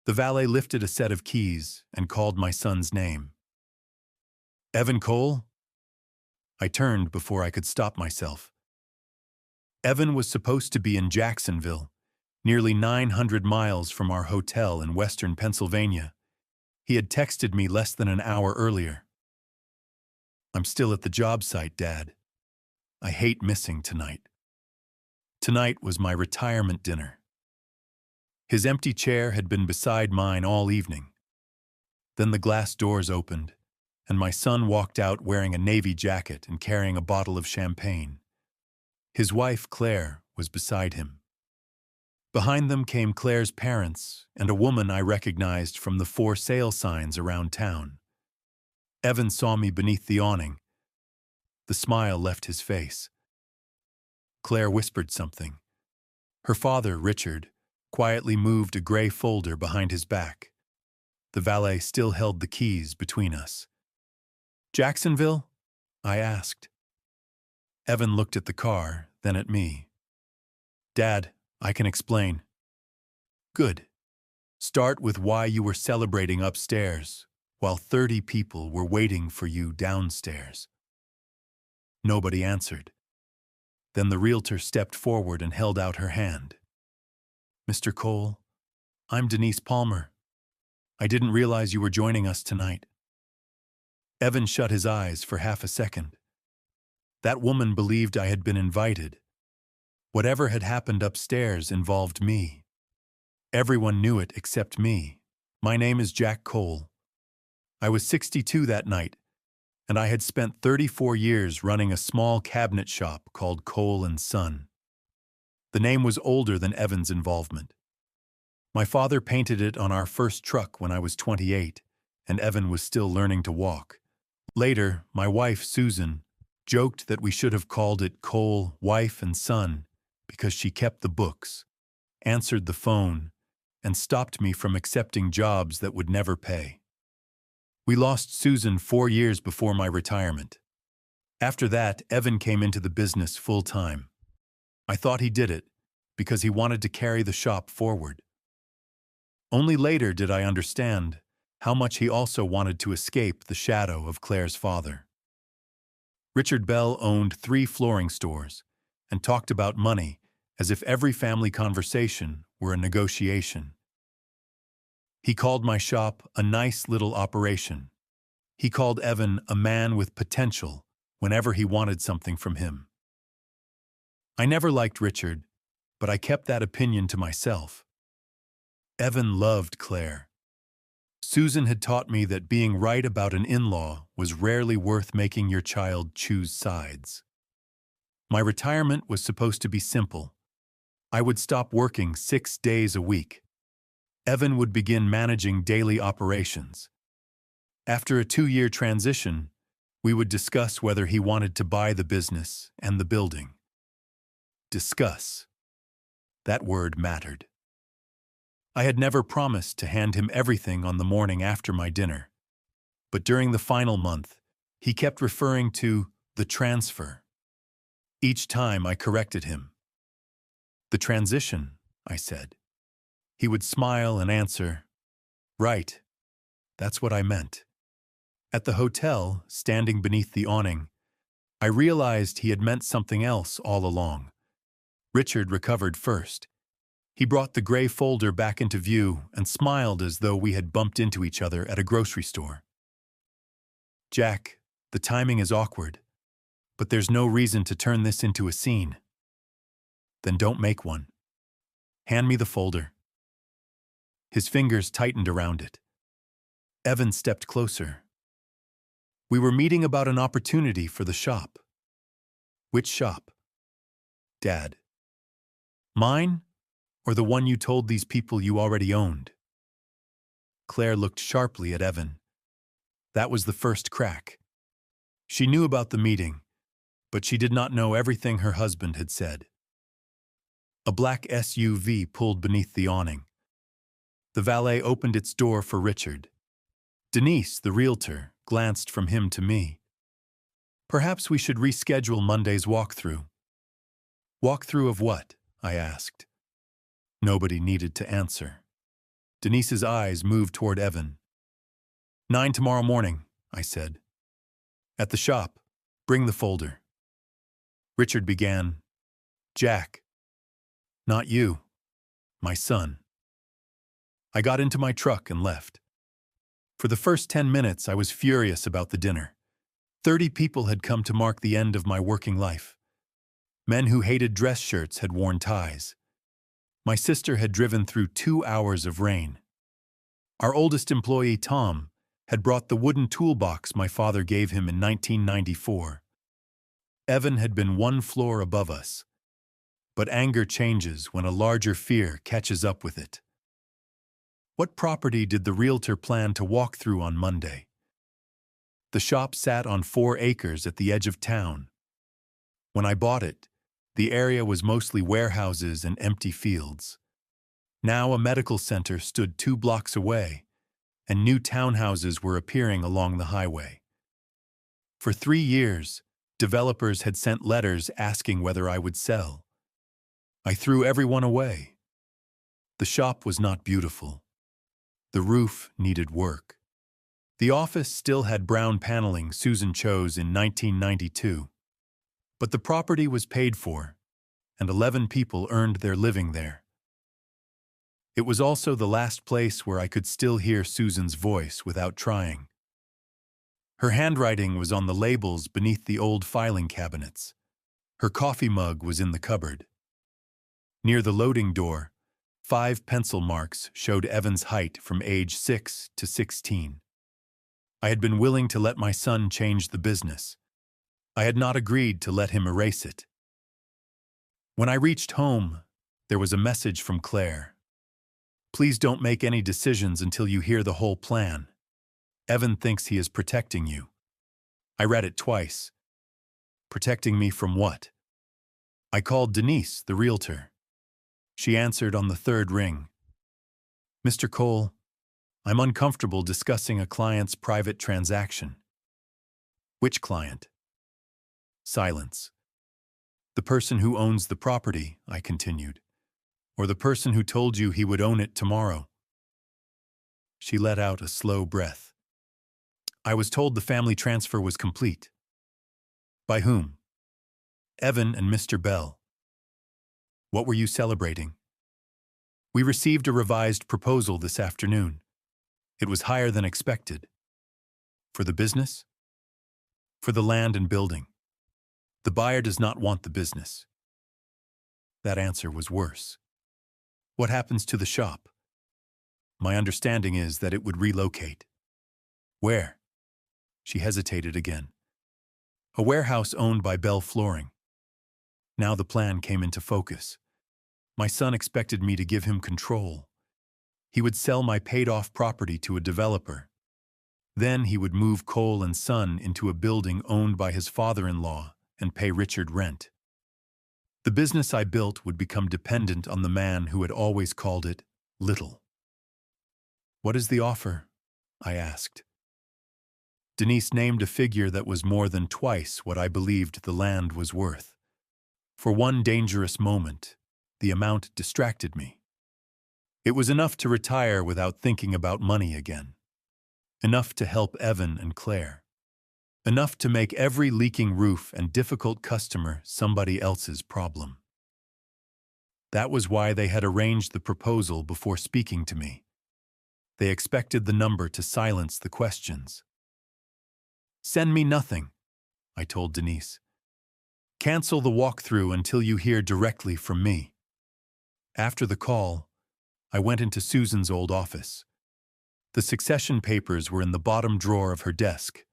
The valet lifted a set of keys and called my son's name. Evan Cole? I turned before I could stop myself. Evan was supposed to be in Jacksonville, nearly 900 miles from our hotel in western Pennsylvania. He had texted me less than an hour earlier. I'm still at the job site, Dad. I hate missing tonight. Tonight was my retirement dinner. His empty chair had been beside mine all evening. Then the glass doors opened, and my son walked out wearing a navy jacket and carrying a bottle of champagne. His wife, Claire, was beside him. Behind them came Claire's parents and a woman I recognized from the for sale signs around town. Evan saw me beneath the awning. The smile left his face. Claire whispered something. Her father, Richard, quietly moved a gray folder behind his back. The valet still held the keys between us. Jacksonville? I asked. Evan looked at the car, then at me. Dad, I can explain. Good. Start with why you were celebrating upstairs, while 30 people were waiting for you downstairs. Nobody answered. Then the realtor stepped forward and held out her hand. Mr. Cole, I'm Denise Palmer. I didn't realize you were joining us tonight. Evan shut his eyes for half a second. That woman believed I had been invited. Whatever had happened upstairs involved me. Everyone knew it except me. My name is Jack Cole. I was 62 that night, and I had spent 34 years running a small cabinet shop called Cole & Son. The name was older than Evan's involvement. My father painted it on our first truck when I was 28, and Evan was still learning to walk. Later, my wife, Susan, joked that we should have called it Cole, Wife and Son because she kept the books, answered the phone, and stopped me from accepting jobs that would never pay. We lost Susan 4 years before my retirement. After that, Evan came into the business full-time. I thought he did it because he wanted to carry the shop forward. Only later did I understand how much he also wanted to escape the shadow of Claire's father. Richard Bell owned 3 flooring stores and talked about money as if every family conversation were a negotiation. He called my shop a nice little operation. He called Evan a man with potential whenever he wanted something from him. I never liked Richard, but I kept that opinion to myself. Evan loved Claire. Susan had taught me that being right about an in-law was rarely worth making your child choose sides. My retirement was supposed to be simple. I would stop working 6 days a week. Evan would begin managing daily operations. After a 2-year transition, we would discuss whether he wanted to buy the business and the building. Discuss. That word mattered. I had never promised to hand him everything on the morning after my dinner, but during the final month, he kept referring to the transfer. Each time I corrected him. The transition, I said. He would smile and answer, right, that's what I meant. At the hotel, standing beneath the awning, I realized he had meant something else all along. Richard recovered first. He brought the gray folder back into view and smiled as though we had bumped into each other at a grocery store. Jack, the timing is awkward, but there's no reason to turn this into a scene. Then don't make one. Hand me the folder. His fingers tightened around it. Evan stepped closer. We were meeting about an opportunity for the shop. Which shop? Dad. Mine, or the one you told these people you already owned? Claire looked sharply at Evan. That was the first crack. She knew about the meeting, but she did not know everything her husband had said. A black SUV pulled beneath the awning. The valet opened its door for Richard. Denise, the realtor, glanced from him to me. Perhaps we should reschedule Monday's walkthrough. Walkthrough of what? I asked. Nobody needed to answer. Denise's eyes moved toward Evan. 9 tomorrow morning, I said. At the shop. Bring the folder. Richard began. Jack. Not you. My son. I got into my truck and left. For the first 10 minutes, I was furious about the dinner. 30 people had come to mark the end of my working life. Men who hated dress shirts had worn ties. My sister had driven through 2 hours of rain. Our oldest employee, Tom, had brought the wooden toolbox my father gave him in 1994. Evan had been 1 floor above us. But anger changes when a larger fear catches up with it. What property did the realtor plan to walk through on Monday? The shop sat on 4 acres at the edge of town. When I bought it, the area was mostly warehouses and empty fields. Now a medical center stood 2 blocks away, and new townhouses were appearing along the highway. For 3 years, developers had sent letters asking whether I would sell. I threw everyone away. The shop was not beautiful. The roof needed work. The office still had brown paneling Susan chose in 1992. But the property was paid for, and 11 people earned their living there. It was also the last place where I could still hear Susan's voice without trying. Her handwriting was on the labels beneath the old filing cabinets. Her coffee mug was in the cupboard. Near the loading door, 5 pencil marks showed Evan's height from age 6 to 16. I had been willing to let my son change the business. I had not agreed to let him erase it. When I reached home, there was a message from Claire. Please don't make any decisions until you hear the whole plan. Evan thinks he is protecting you. I read it twice. Protecting me from what? I called Denise, the realtor. She answered on the 3rd ring. Mr. Cole, I'm uncomfortable discussing a client's private transaction. Which client? Silence. The person who owns the property, I continued. Or the person who told you he would own it tomorrow. She let out a slow breath. I was told the family transfer was complete. By whom? Evan and Mr. Bell. What were you celebrating? We received a revised proposal this afternoon. It was higher than expected. For the business? For the land and building. The buyer does not want the business. That answer was worse. What happens to the shop? My understanding is that it would relocate. Where? She hesitated again. A warehouse owned by Bell Flooring. Now the plan came into focus. My son expected me to give him control. He would sell my paid-off property to a developer. Then he would move Cole and Son into a building owned by his father-in-law and pay Richard rent. The business I built would become dependent on the man who had always called it little. What is the offer? I asked. Denise named a figure that was more than twice what I believed the land was worth. For one dangerous moment, the amount distracted me. It was enough to retire without thinking about money again. Enough to help Evan and Claire. Enough to make every leaking roof and difficult customer somebody else's problem. That was why they had arranged the proposal before speaking to me. They expected the number to silence the questions. Send me nothing, I told Denise. Cancel the walkthrough until you hear directly from me. After the call, I went into Susan's old office. The succession papers were in the bottom drawer of her desk.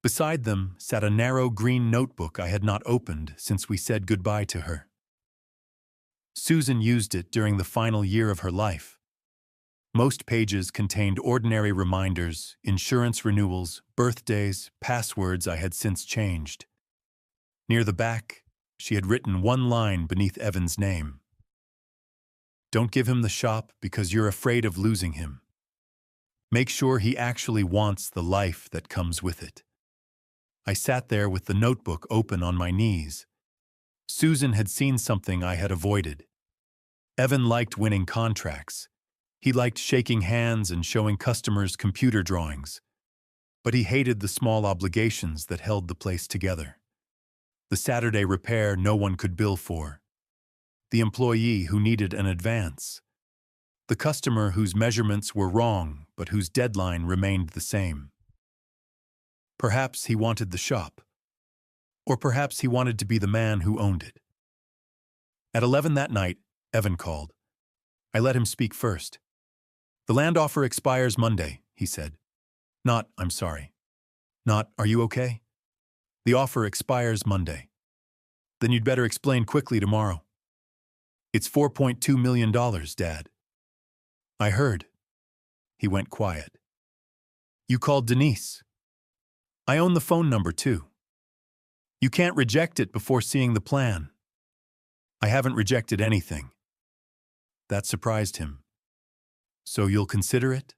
Beside them sat a narrow green notebook I had not opened since we said goodbye to her. Susan used it during the final year of her life. Most pages contained ordinary reminders, insurance renewals, birthdays, passwords I had since changed. Near the back, she had written one line beneath Evan's name. Don't give him the shop because you're afraid of losing him. Make sure he actually wants the life that comes with it. I sat there with the notebook open on my knees. Susan had seen something I had avoided. Evan liked winning contracts. He liked shaking hands and showing customers computer drawings, but he hated the small obligations that held the place together. The Saturday repair no one could bill for, the employee who needed an advance, the customer whose measurements were wrong but whose deadline remained the same. Perhaps he wanted the shop, or perhaps he wanted to be the man who owned it. At 11 that night, Evan called. I let him speak first. The land offer expires Monday, he said. Not, I'm sorry. Not, are you okay? The offer expires Monday. Then you'd better explain quickly tomorrow. It's $4.2 million, Dad. I heard. He went quiet. You called Denise. I own the phone number too. You can't reject it before seeing the plan. I haven't rejected anything. That surprised him. So you'll consider it?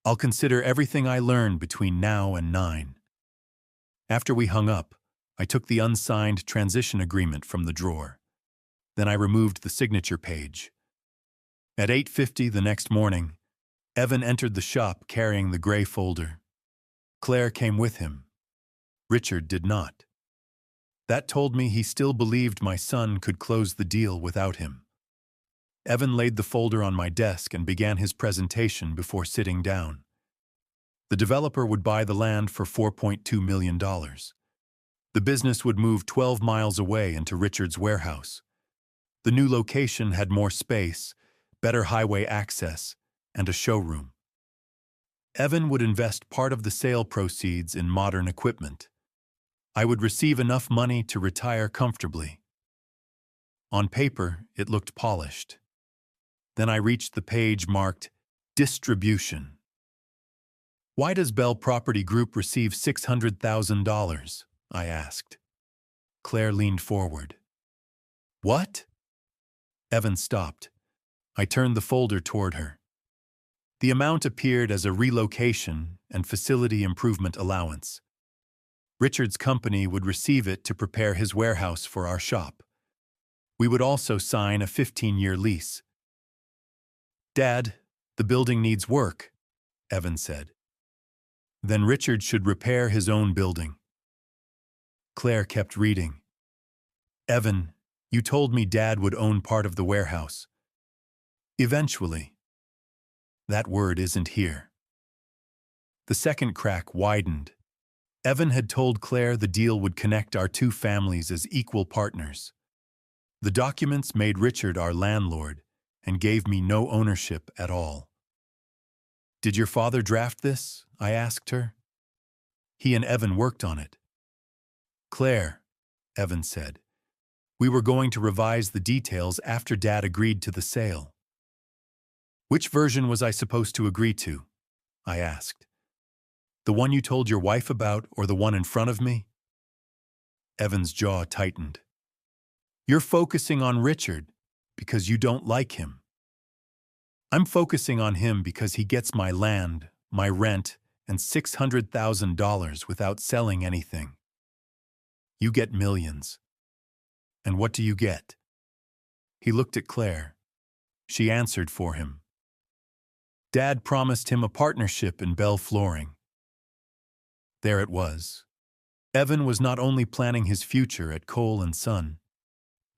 I'll consider everything I learned between now and 9. After we hung up, I took the unsigned transition agreement from the drawer. Then I removed the signature page. At 8:50 the next morning, Evan entered the shop carrying the gray folder. Claire came with him. Richard did not. That told me he still believed my son could close the deal without him. Evan laid the folder on my desk and began his presentation before sitting down. The developer would buy the land for $4.2 million. The business would move 12 miles away into Richard's warehouse. The new location had more space, better highway access, and a showroom. Evan would invest part of the sale proceeds in modern equipment. I would receive enough money to retire comfortably. On paper, it looked polished. Then I reached the page marked Distribution. Why does Bell Property Group receive $600,000? I asked. Claire leaned forward. What? Evan stopped. I turned the folder toward her. The amount appeared as a relocation and facility improvement allowance. Richard's company would receive it to prepare his warehouse for our shop. We would also sign a 15-year lease. Dad, the building needs work, Evan said. Then Richard should repair his own building. Claire kept reading. Evan, you told me Dad would own part of the warehouse. Eventually. That word isn't here. The second crack widened. Evan had told Claire the deal would connect our two families as equal partners. The documents made Richard our landlord and gave me no ownership at all. Did your father draft this? I asked her. He and Evan worked on it. Claire, Evan said, we were going to revise the details after Dad agreed to the sale. Which version was I supposed to agree to? I asked. The one you told your wife about or the one in front of me? Evan's jaw tightened. You're focusing on Richard because you don't like him. I'm focusing on him because he gets my land, my rent, and $600,000 without selling anything. You get millions. And what do you get? He looked at Claire. She answered for him. Dad promised him a partnership in Bell Flooring. There it was. Evan was not only planning his future at Cole & Son,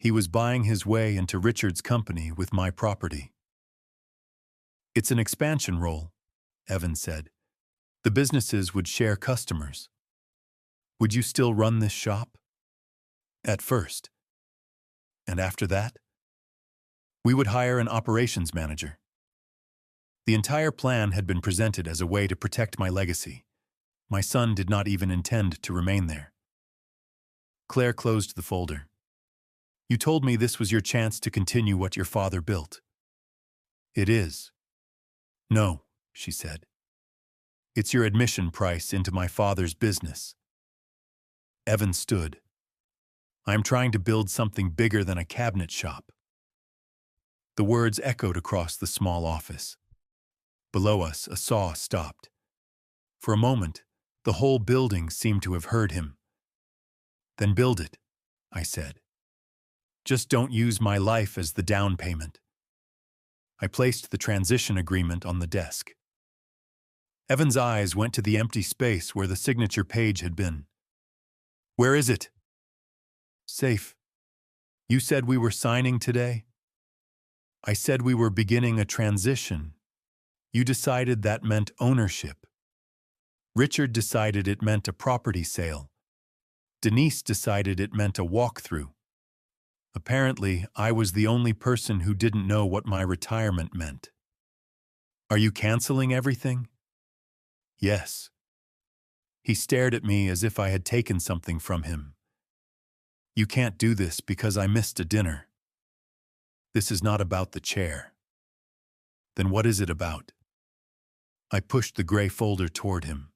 he was buying his way into Richard's company with my property. It's an expansion role, Evan said. The businesses would share customers. Would you still run this shop? At first. And after that? We would hire an operations manager. The entire plan had been presented as a way to protect my legacy. My son did not even intend to remain there. Claire closed the folder. You told me this was your chance to continue what your father built. It is. No, she said. It's your admission price into my father's business. Evan stood. I am trying to build something bigger than a cabinet shop. The words echoed across the small office. Below us, a saw stopped. For a moment, the whole building seemed to have heard him. Then build it, I said. Just don't use my life as the down payment. I placed the transition agreement on the desk. Evan's eyes went to the empty space where the signature page had been. "Where is it?" "Safe. You said we were signing today?" "I said we were beginning a transition. You decided that meant ownership. Richard decided it meant a property sale. Denise decided it meant a walkthrough. Apparently, I was the only person who didn't know what my retirement meant." "Are you canceling everything?" "Yes." He stared at me as if I had taken something from him. "You can't do this because I missed a dinner. This is not about the chair." "Then what is it about?" I pushed the gray folder toward him.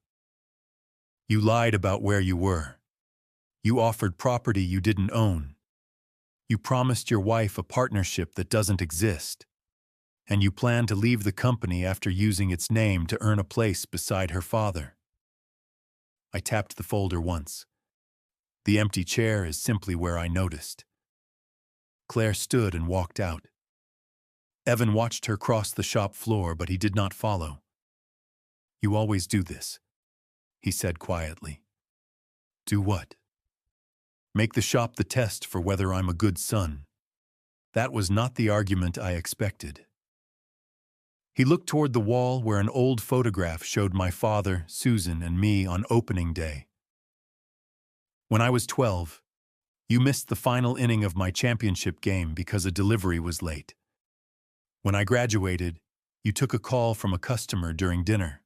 "You lied about where you were. You offered property you didn't own. You promised your wife a partnership that doesn't exist. And you plan to leave the company after using its name to earn a place beside her father." I tapped the folder once. The empty chair is simply where I noticed. Claire stood and walked out. Evan watched her cross the shop floor, but he did not follow. "You always do this," he said quietly. "Do what?" "Make the shop the test for whether I'm a good son." That was not the argument I expected. He looked toward the wall where an old photograph showed my father, Susan, and me on opening day. "When I was 12, you missed the final inning of my championship game because a delivery was late. When I graduated, you took a call from a customer during dinner.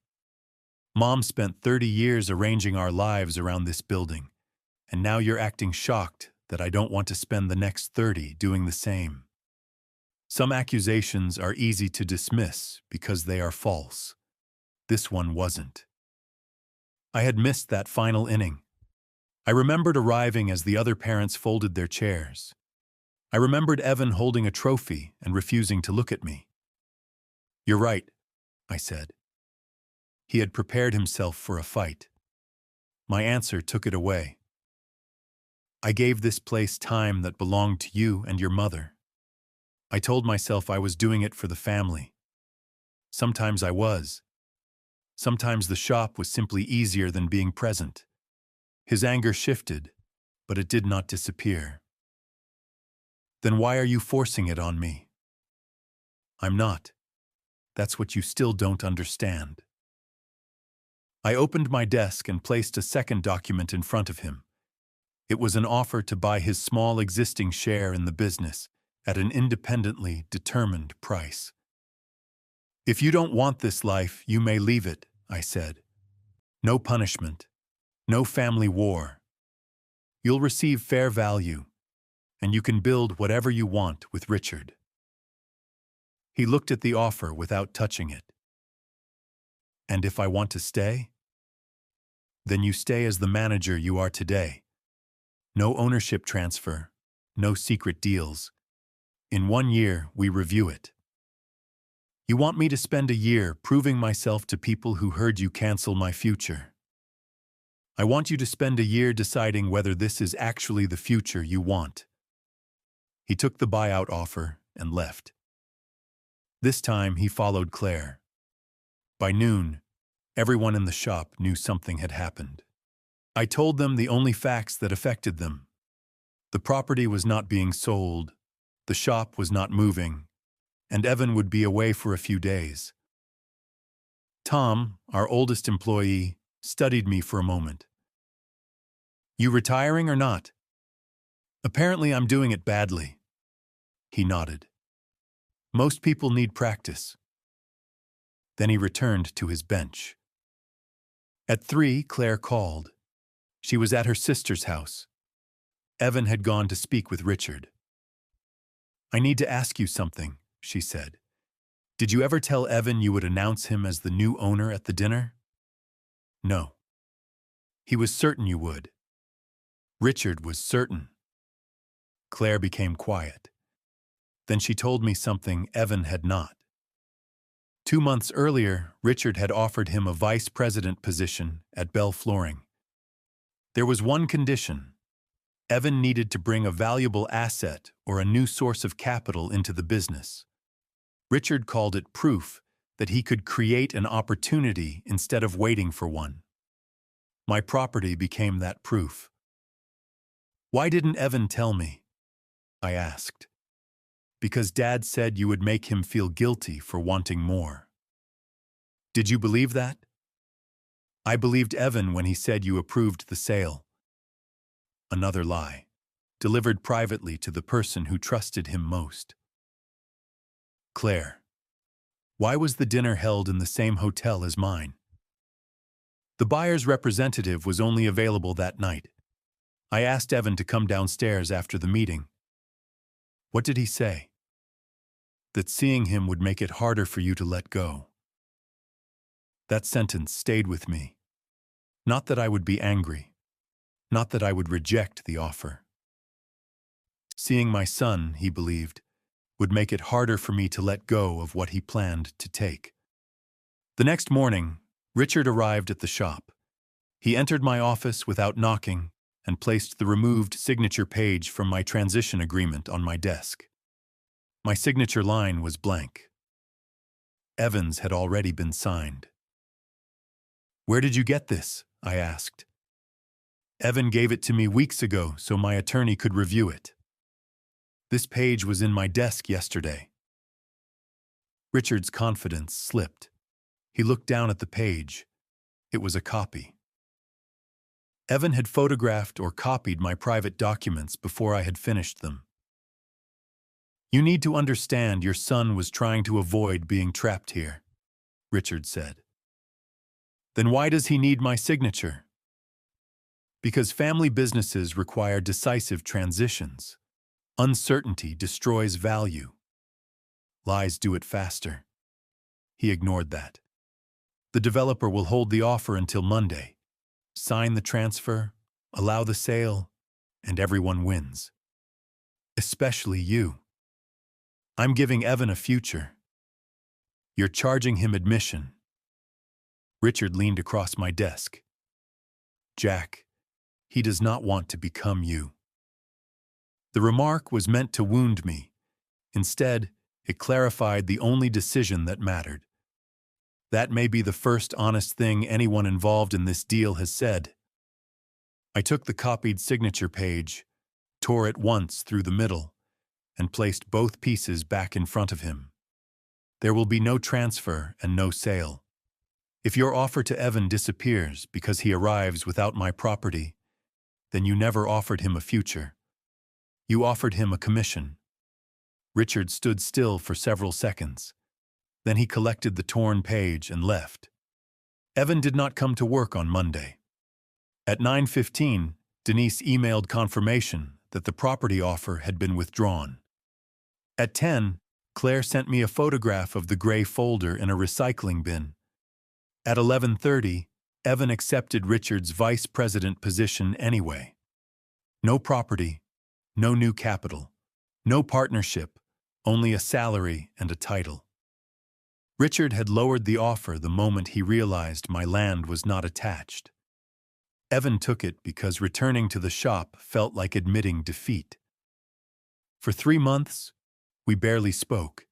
Mom spent 30 years arranging our lives around this building, and now you're acting shocked that I don't want to spend the next 30 doing the same. Some accusations are easy to dismiss because they are false. This one wasn't." I had missed that final inning. I remembered arriving as the other parents folded their chairs. I remembered Evan holding a trophy and refusing to look at me. "You're right," I said. He had prepared himself for a fight. My answer took it away. "I gave this place time that belonged to you and your mother. I told myself I was doing it for the family. Sometimes I was. Sometimes the shop was simply easier than being present." His anger shifted, but it did not disappear. "Then why are you forcing it on me?" "I'm not. That's what you still don't understand." I opened my desk and placed a second document in front of him. It was an offer to buy his small existing share in the business at an independently determined price. "If you don't want this life, you may leave it," I said. "No punishment. No family war. You'll receive fair value, and you can build whatever you want with Richard." He looked at the offer without touching it. "And if I want to stay?" "Then you stay as the manager you are today. No ownership transfer, no secret deals. In 1 year, we review it. You want me to spend a year proving myself to people who heard you cancel my future. I want you to spend a year deciding whether this is actually the future you want." He took the buyout offer and left. This time, he followed Claire. By noon, everyone in the shop knew something had happened. I told them the only facts that affected them. The property was not being sold, the shop was not moving, and Evan would be away for a few days. Tom, our oldest employee, studied me for a moment. "You retiring or not?" "Apparently I'm doing it badly." He nodded. "Most people need practice." Then he returned to his bench. At 3, Claire called. She was at her sister's house. Evan had gone to speak with Richard. "I need to ask you something," she said. "Did you ever tell Evan you would announce him as the new owner at the dinner?" "No." "He was certain you would." "Richard was certain." Claire became quiet. Then she told me something Evan had not. 2 months earlier, Richard had offered him a vice president position at Bell Flooring. There was one condition. Evan needed to bring a valuable asset or a new source of capital into the business. Richard called it proof that he could create an opportunity instead of waiting for one. My property became that proof. "Why didn't Evan tell me?" I asked. "Because Dad said you would make him feel guilty for wanting more." "Did you believe that?" "I believed Evan when he said you approved the sale." Another lie, delivered privately to the person who trusted him most. "Claire, why was the dinner held in the same hotel as mine?" "The buyer's representative was only available that night. I asked Evan to come downstairs after the meeting." "What did he say?" "That seeing him would make it harder for you to let go." That sentence stayed with me. Not that I would be angry. Not that I would reject the offer. Seeing my son, he believed, would make it harder for me to let go of what he planned to take. The next morning, Richard arrived at the shop. He entered my office without knocking and placed the removed signature page from my transition agreement on my desk. My signature line was blank. Evan's had already been signed. "Where did you get this?" I asked. "Evan gave it to me weeks ago so my attorney could review it. This page was in my desk yesterday." Richard's confidence slipped. He looked down at the page. It was a copy. Evan had photographed or copied my private documents before I had finished them. "You need to understand your son was trying to avoid being trapped here," Richard said. "Then why does he need my signature?" "Because family businesses require decisive transitions. Uncertainty destroys value. Lies do it faster." He ignored that. "The developer will hold the offer until Monday. Sign the transfer, allow the sale, and everyone wins. Especially you. I'm giving Evan a future. You're charging him admission." Richard leaned across my desk. "Jack, he does not want to become you." The remark was meant to wound me. Instead, it clarified the only decision that mattered. That may be the first honest thing anyone involved in this deal has said. I took the copied signature page, tore it once through the middle, and placed both pieces back in front of him. There will be no transfer and no sale. If your offer to Evan disappears because he arrives without my property, then you never offered him a future. You offered him a commission." Richard stood still for several seconds. Then he collected the torn page and left. Evan did not come to work on Monday. At 9:15, Denise emailed confirmation that the property offer had been withdrawn. At 10, Claire sent me a photograph of the gray folder in a recycling bin. At 11:30, Evan accepted Richard's vice president position anyway. No property, no new capital, no partnership, only a salary and a title. Richard had lowered the offer the moment he realized my land was not attached. Evan took it because returning to the shop felt like admitting defeat. For 3 months, we barely spoke.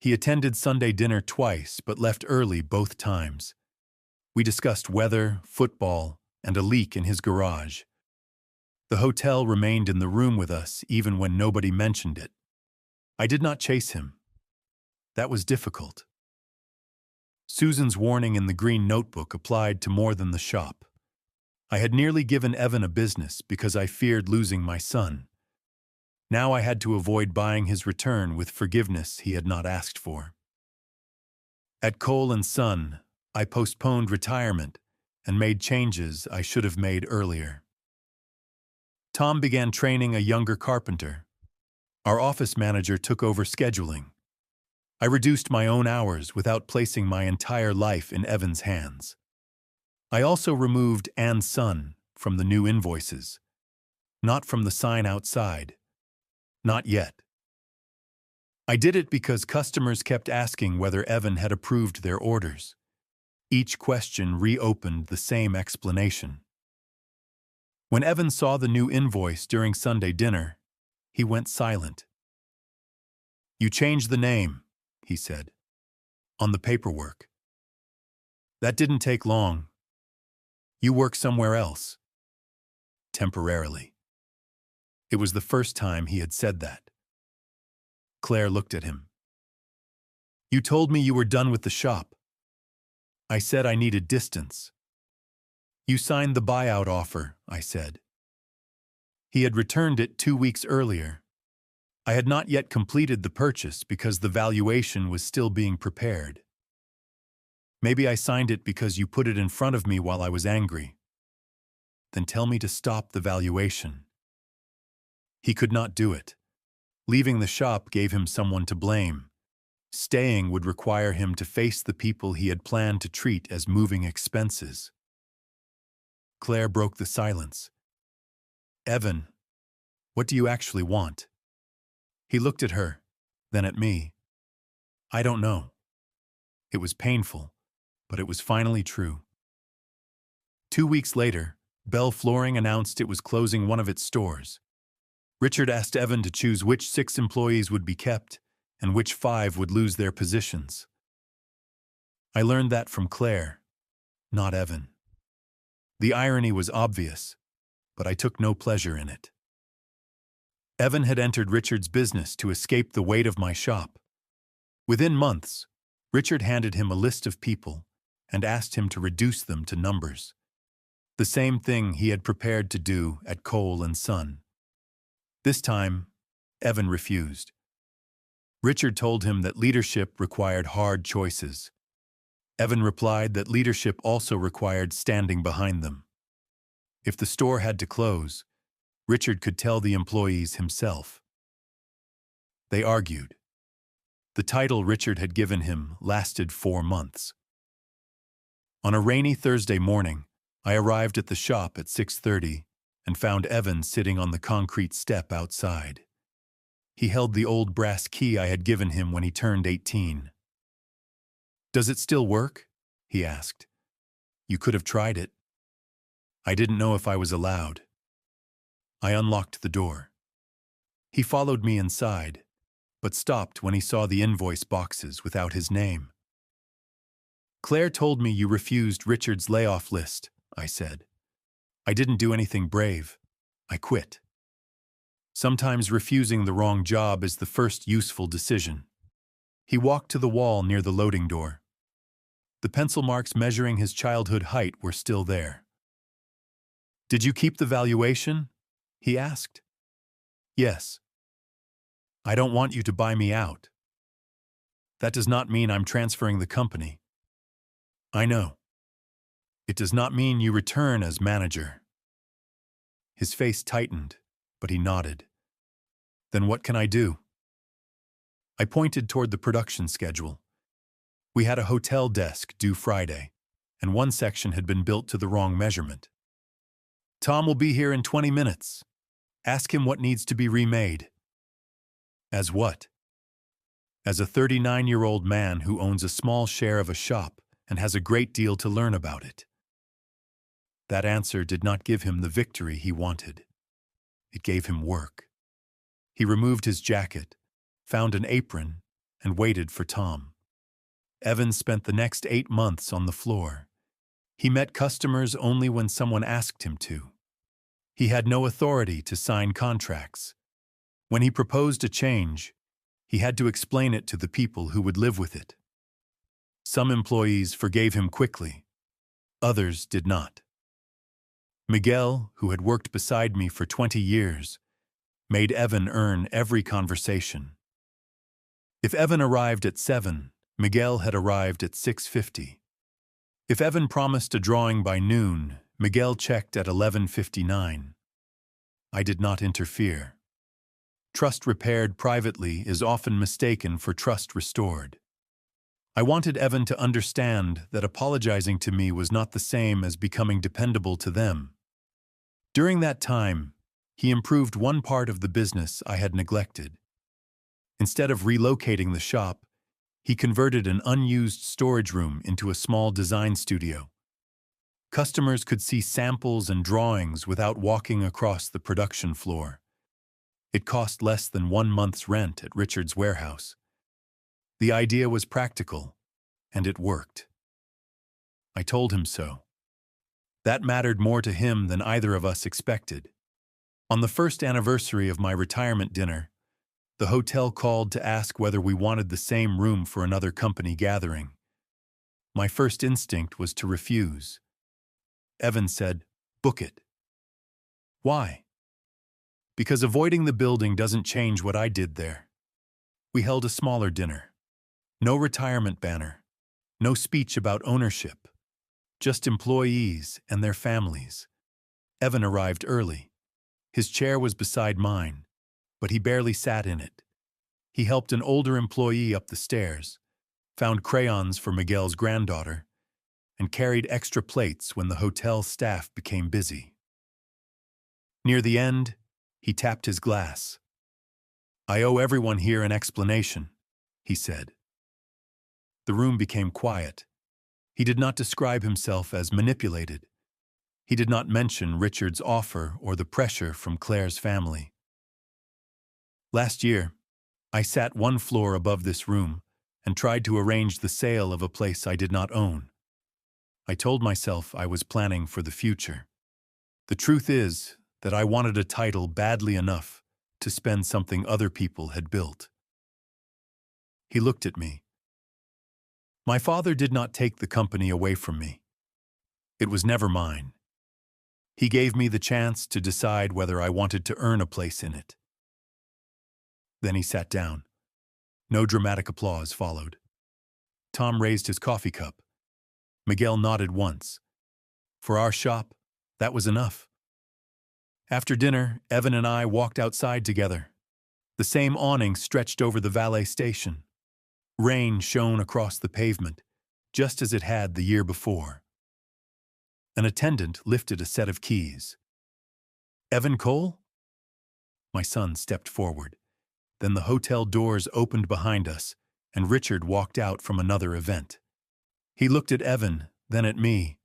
He attended Sunday dinner twice but left early both times. We discussed weather, football, and a leak in his garage. The hotel remained in the room with us even when nobody mentioned it. I did not chase him. That was difficult. Susan's warning in the green notebook applied to more than the shop. I had nearly given Evan a business because I feared losing my son. Now I had to avoid buying his return with forgiveness he had not asked for. At Cole & Son, I postponed retirement and made changes I should have made earlier. Tom began training a younger carpenter. Our office manager took over scheduling. I reduced my own hours without placing my entire life in Evan's hands. I also removed "and Son" from the new invoices. Not from the sign outside. Not yet. I did it because customers kept asking whether Evan had approved their orders. Each question reopened the same explanation. When Evan saw the new invoice during Sunday dinner, he went silent. "You changed the name," he said. On the paperwork. That didn't take long. You work somewhere else. Temporarily. It was the first time he had said that. Claire looked at him. You told me you were done with the shop. I said I needed distance. You signed the buyout offer, I said. He had returned it 2 weeks earlier. I had not yet completed the purchase because the valuation was still being prepared. Maybe I signed it because you put it in front of me while I was angry. Then tell me to stop the valuation. He could not do it. Leaving the shop gave him someone to blame. Staying would require him to face the people he had planned to treat as moving expenses. Claire broke the silence. Evan, what do you actually want? He looked at her, then at me. I don't know. It was painful, but it was finally true. 2 weeks later, Bell Flooring announced it was closing one of its stores. Richard asked Evan to choose which 6 employees would be kept and which 5 would lose their positions. I learned that from Claire, not Evan. The irony was obvious, but I took no pleasure in it. Evan had entered Richard's business to escape the weight of my shop. Within months, Richard handed him a list of people and asked him to reduce them to numbers. The same thing he had prepared to do at Cole & Son. This time, Evan refused. Richard told him that leadership required hard choices. Evan replied that leadership also required standing behind them. If the store had to close, Richard could tell the employees himself. They argued. The title Richard had given him lasted 4 months. On a rainy Thursday morning, I arrived at the shop at 6:30 and found Evan sitting on the concrete step outside. He held the old brass key I had given him when he turned 18. Does it still work? He asked. You could have tried it. I didn't know if I was allowed. I unlocked the door. He followed me inside, but stopped when he saw the invoice boxes without his name. Claire told me you refused Richard's layoff list, I said. I didn't do anything brave. I quit. Sometimes refusing the wrong job is the first useful decision. He walked to the wall near the loading door. The pencil marks measuring his childhood height were still there. Did you keep the valuation? He asked. Yes. I don't want you to buy me out. That does not mean I'm transferring the company. I know. It does not mean you return as manager. His face tightened, but he nodded. Then what can I do? I pointed toward the production schedule. We had a hotel desk due Friday, and one section had been built to the wrong measurement. Tom will be here in 20 minutes. Ask him what needs to be remade. As what? As a 39-year-old man who owns a small share of a shop and has a great deal to learn about it. That answer did not give him the victory he wanted. It gave him work. He removed his jacket, found an apron, and waited for Tom. Evan spent the next 8 months on the floor. He met customers only when someone asked him to. He had no authority to sign contracts. When he proposed a change, he had to explain it to the people who would live with it. Some employees forgave him quickly. Others did not. Miguel, who had worked beside me for 20 years, made Evan earn every conversation. If Evan arrived at 7, Miguel had arrived at 6:50. If Evan promised a drawing by noon, Miguel checked at 11:59. I did not interfere. Trust repaired privately is often mistaken for trust restored. I wanted Evan to understand that apologizing to me was not the same as becoming dependable to them. During that time, he improved one part of the business I had neglected. Instead of relocating the shop, he converted an unused storage room into a small design studio. Customers could see samples and drawings without walking across the production floor. It cost less than 1 month's rent at Richard's warehouse. The idea was practical, and it worked. I told him so. That mattered more to him than either of us expected. On the first anniversary of my retirement dinner, the hotel called to ask whether we wanted the same room for another company gathering. My first instinct was to refuse. Evan said, "Book it." Why? Because avoiding the building doesn't change what I did there. We held a smaller dinner. No retirement banner. No speech about ownership. Just employees and their families. Evan arrived early. His chair was beside mine, but he barely sat in it. He helped an older employee up the stairs, found crayons for Miguel's granddaughter, and carried extra plates when the hotel staff became busy. Near the end, he tapped his glass. "I owe everyone here an explanation," he said. The room became quiet. He did not describe himself as manipulated. He did not mention Richard's offer or the pressure from Claire's family. Last year, I sat one floor above this room and tried to arrange the sale of a place I did not own. I told myself I was planning for the future. The truth is that I wanted a title badly enough to spend something other people had built. He looked at me. My father did not take the company away from me. It was never mine. He gave me the chance to decide whether I wanted to earn a place in it. Then he sat down. No dramatic applause followed. Tom raised his coffee cup. Miguel nodded once. For our shop, that was enough. After dinner, Evan and I walked outside together. The same awning stretched over the Valet station. Rain shone across the pavement, just as it had the year before. An attendant lifted a set of keys. "Evan Cole?" My son stepped forward. Then the hotel doors opened behind us, and Richard walked out from another event. He looked at Evan, then at me.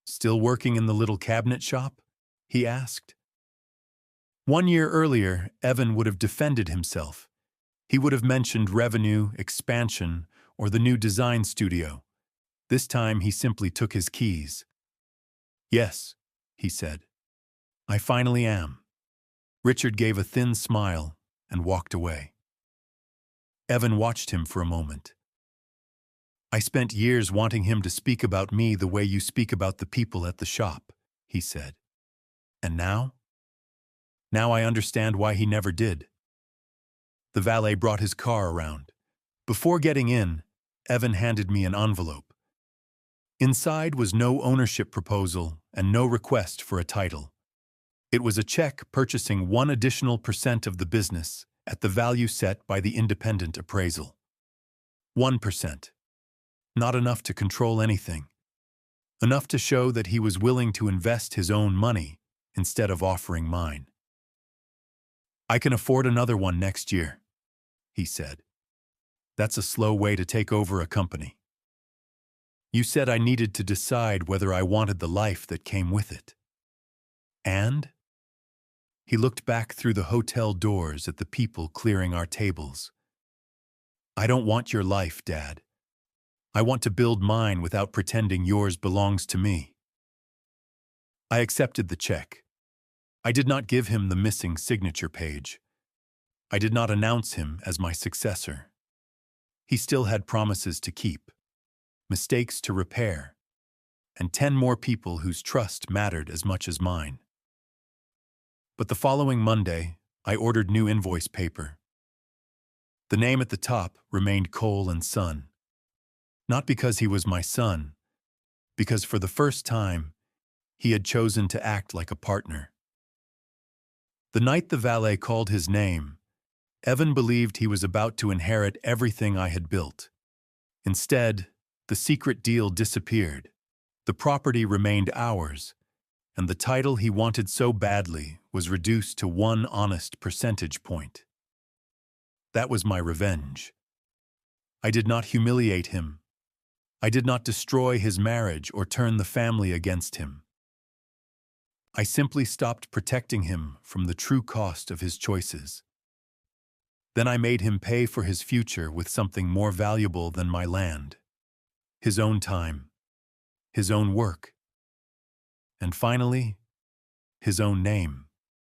"Still working in the little cabinet shop?" he asked. 1 year earlier, Evan would have defended himself. He would have mentioned revenue, expansion, or the new design studio. This time he simply took his keys. "Yes," he said. "I finally am." Richard gave a thin smile and walked away. Evan watched him for a moment. "I spent years wanting him to speak about me the way you speak about the people at the shop," he said. "And now? Now I understand why he never did." The valet brought his car around. Before getting in, Evan handed me an envelope. Inside was no ownership proposal and no request for a title. It was a check purchasing 1 additional % of the business at the value set by the independent appraisal. 1%. Not enough to control anything. Enough to show that he was willing to invest his own money instead of offering mine. "I can afford another one next year," he said. "That's a slow way to take over a company. You said I needed to decide whether I wanted the life that came with it." "And?" He looked back through the hotel doors at the people clearing our tables. "I don't want your life, Dad. I want to build mine without pretending yours belongs to me." I accepted the check. I did not give him the missing signature page. I did not announce him as my successor. He still had promises to keep, mistakes to repair, and 10 more people whose trust mattered as much as mine. But the following Monday, I ordered new invoice paper. The name at the top remained Cole and Son. Not because he was my son, because for the first time, he had chosen to act like a partner. The night the valet called his name, Evan believed he was about to inherit everything I had built. Instead, the secret deal disappeared. The property remained ours, and the title he wanted so badly was reduced to 1 honest percentage point. That was my revenge. I did not humiliate him. I did not destroy his marriage or turn the family against him. I simply stopped protecting him from the true cost of his choices. Then I made him pay for his future with something more valuable than my land. His own time, his own work, and finally, his own name.